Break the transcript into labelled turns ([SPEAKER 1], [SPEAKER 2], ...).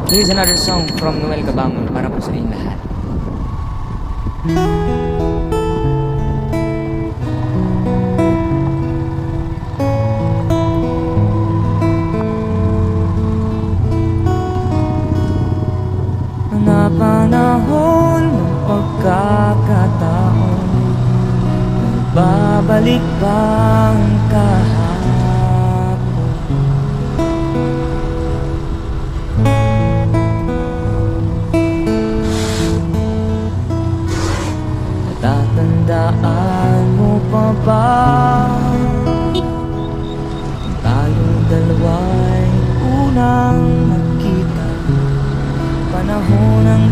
[SPEAKER 1] Here's another song from Noel Gabamon para po sa inyong lahat. Mga panahon ng pagkakataon, nagbabalik bang kahapon? Natatandaan mo pa ba tayong dalawa'y unang nagkita, panahon ng